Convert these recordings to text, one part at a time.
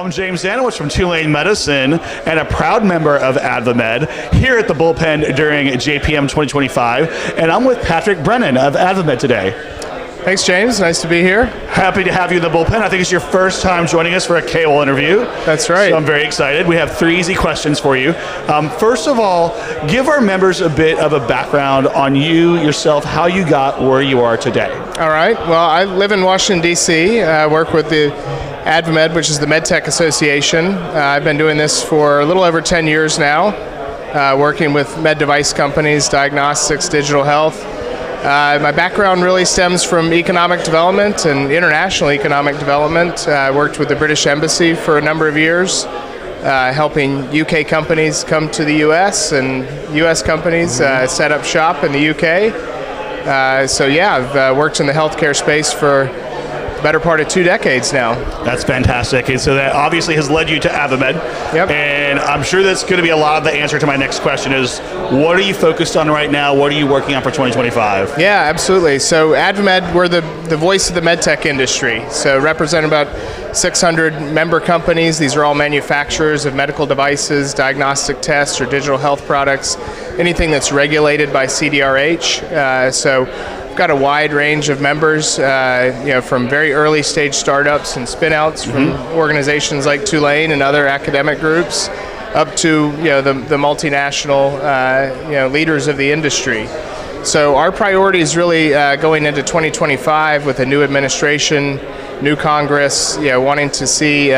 I'm James Zanewicz from Tulane Medicine and a proud member of AdvaMed here at the Bullpen during JPM 2025. And I'm with Patrick Brennan of AdvaMed today. Thanks, James. Nice to be here. Happy to have you in the Bullpen. I think it's your first time joining us for a KOL interview. That's right. So I'm very excited. We have 3 easy questions for you. First of all, give our members a bit of a background on you, yourself, how you got where you are today. All right. Well, I live in Washington, D.C. I work with the AdvaMed, which is the MedTech Association. I've been doing this for a little over 10 years now, working with med device companies, diagnostics, digital health. My background really stems from economic development and international economic development. I worked with the British Embassy for a number of years, helping UK companies come to the US and US companies set up shop in the UK. So yeah, I've worked in the healthcare space for the better part of 2 decades now. That's fantastic. And so that obviously has led you to AdvaMed. Yep. And I'm sure that's going to be a lot of the answer to my next question is, what are you focused on right now? What are you working on for 2025? Yeah, absolutely. So AdvaMed, we're the voice of the medtech industry. So represent about 600 member companies. These are all manufacturers of medical devices, diagnostic tests, or digital health products, anything that's regulated by CDRH. So got a wide range of members, from very early stage startups and spin-outs from organizations like Tulane and other academic groups, up to the multinational leaders of the industry. So our priority is really going into 2025 with a new administration, new Congress, wanting to see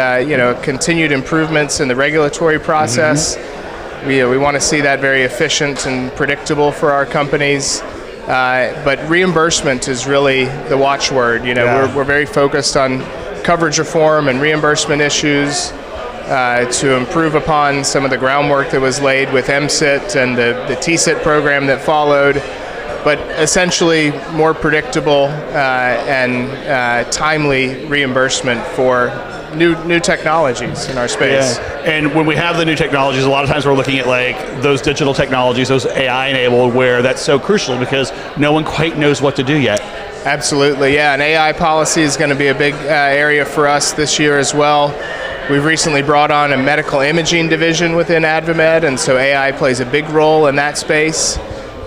continued improvements in the regulatory process. We want to see that very efficient and predictable for our companies. But reimbursement is really the watchword. We're very focused on coverage reform and reimbursement issues to improve upon some of the groundwork that was laid with MSIT and the TSIT program that followed, but essentially more predictable and timely reimbursement for new technologies in our space. Yeah. And when we have the new technologies, a lot of times we're looking at like those digital technologies, those AI enabled, where that's so crucial because no one quite knows what to do yet. Absolutely, yeah. And AI policy is going to be a big area for us this year as well. We've recently brought on a medical imaging division within AdvaMed, and so AI plays a big role in that space.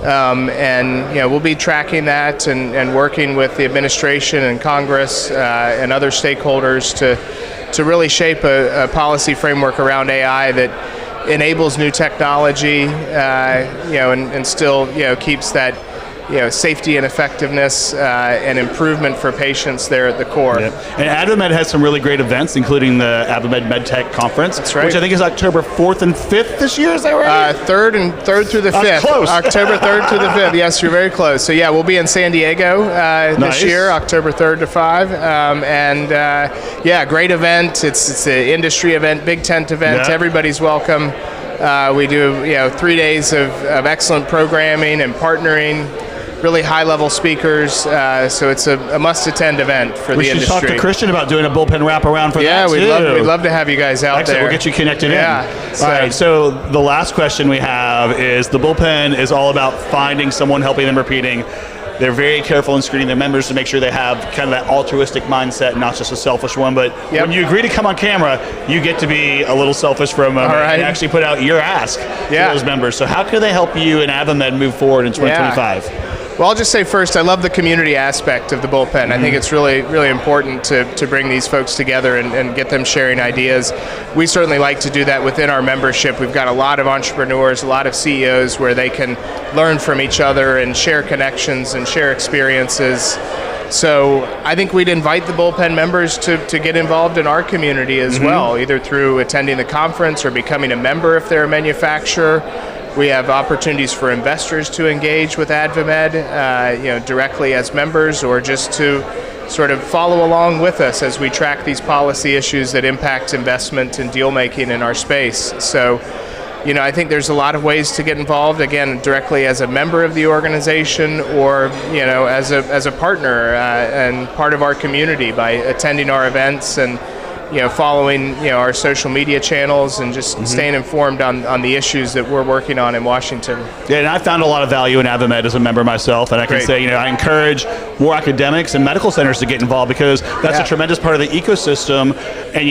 We'll be tracking that and working with the administration and Congress and other stakeholders to really shape a policy framework around AI that enables new technology, and still, keeps that, safety and effectiveness and improvement for patients there at the core. Yep. And AdvaMed has some really great events, including the AdvaMed MedTech Conference, That's right. which I think is October 4th and 5th this year. Is that right? 3rd through the 5th. That's close. October 3rd through the 5th. Yes, you're very close. So yeah, we'll be in San Diego this year, October 3rd to 5. Great event. It's an industry event, big tent event. Yeah. Everybody's welcome. We do 3 days of excellent programming and partnering. Really high-level speakers, so it's a must-attend event for the industry. We should talk to Christian about doing a Bullpen wraparound for that too. Yeah, we'd love to have you guys out there. We'll get you connected in. Yeah. All right, so the last question we have is, the Bullpen is all about finding someone, helping them, repeating. They're very careful in screening their members to make sure they have kind of that altruistic mindset, not just a selfish one. But when you agree to come on camera, you get to be a little selfish for a moment and actually put out your ask to those members. So how can they help you and AdvaMed move forward in 2025? Well, I'll just say first, I love the community aspect of the Bullpen. I think it's really, really important to bring these folks together and get them sharing ideas. We certainly like to do that within our membership. We've got a lot of entrepreneurs, a lot of CEOs where they can learn from each other and share connections and share experiences. So I think we'd invite the Bullpen members to get involved in our community as well, either through attending the conference or becoming a member if they're a manufacturer. We have opportunities for investors to engage with AdvaMed, directly as members, or just to sort of follow along with us as we track these policy issues that impact investment and deal making in our space. So, I think there's a lot of ways to get involved. Again, directly as a member of the organization, or as a partner and part of our community by attending our events and following our social media channels and just staying informed on the issues that we're working on in Washington. Yeah, and I found a lot of value in AdvaMed as a member myself, and I can say, I encourage more academics and medical centers to get involved because that's a tremendous part of the ecosystem, and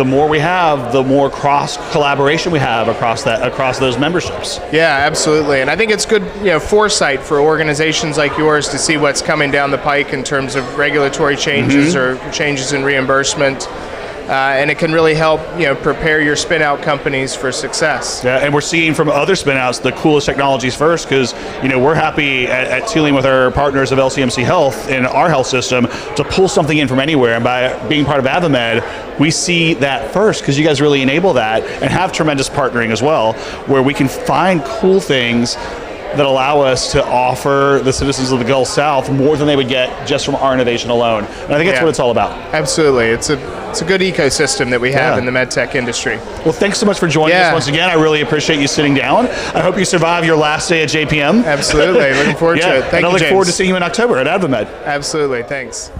the more we have, the more cross collaboration we have across those memberships. Yeah, absolutely. And I think it's good, foresight for organizations like yours to see what's coming down the pike in terms of regulatory changes or changes in reimbursement. And it can really help, prepare your spin-out companies for success. Yeah, and we're seeing from other spin-outs the coolest technologies first, because we're happy at Tulane with our partners of LCMC Health in our health system to pull something in from anywhere. And by being part of AdvaMed, we see that first because you guys really enable that and have tremendous partnering as well, where we can find cool things that allow us to offer the citizens of the Gulf South more than they would get just from our innovation alone. And I think that's what it's all about. Absolutely. It's a good ecosystem that we have in the med tech industry. Well, thanks so much for joining us once again. I really appreciate you sitting down. I hope you survive your last day at JPM. Absolutely. Looking forward to it. Thank you, and I look James. forward to seeing you in October at AdvaMed. Absolutely. Thanks.